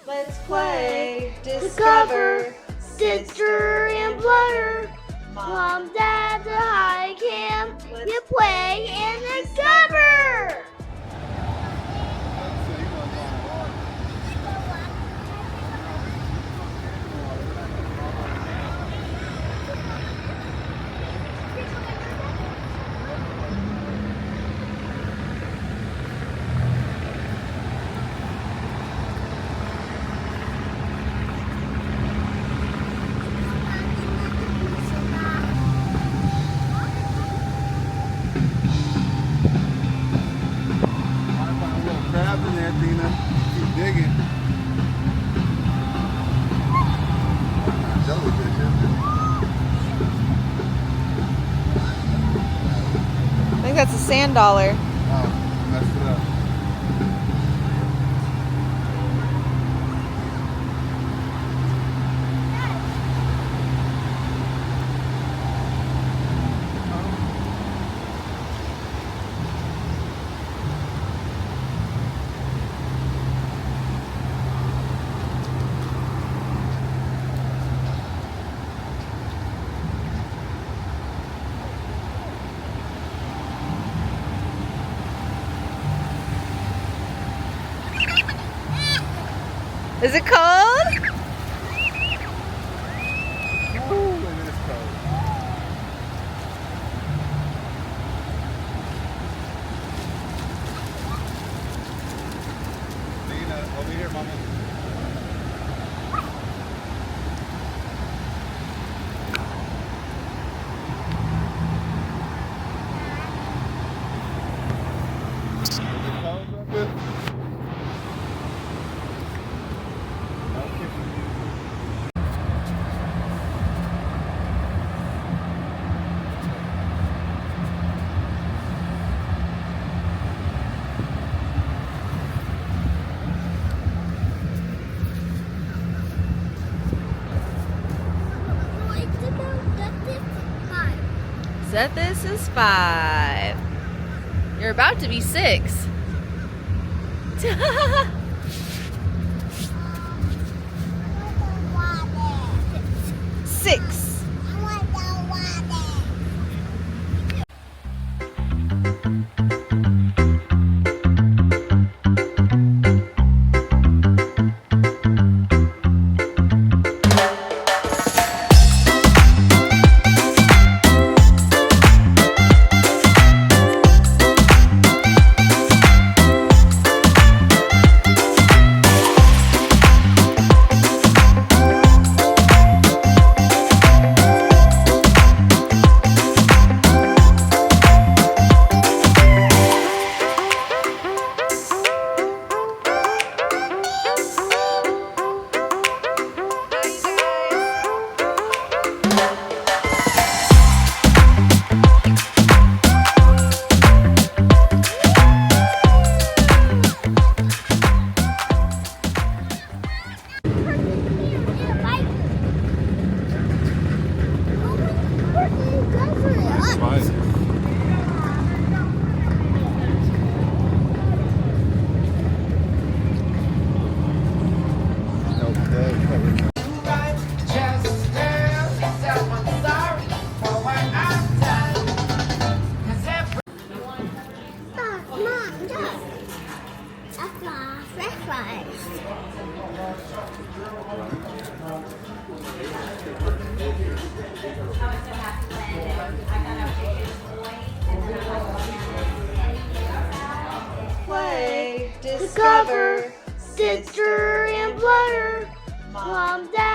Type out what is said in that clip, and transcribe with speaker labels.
Speaker 1: Let's play, discover, sister and brother. Mom, dad, the high camp. You play and discover.
Speaker 2: Keep digging.
Speaker 3: I think that's a sand dollar.
Speaker 2: Oh, messed it up.
Speaker 3: Is it cold?
Speaker 2: Ooh, it is cold. Nina, over here, mama. Is it cold up here?
Speaker 3: Set this is 5. You're about to be 6. Six.
Speaker 1: Play, discover, sister and brother. Mom, dad.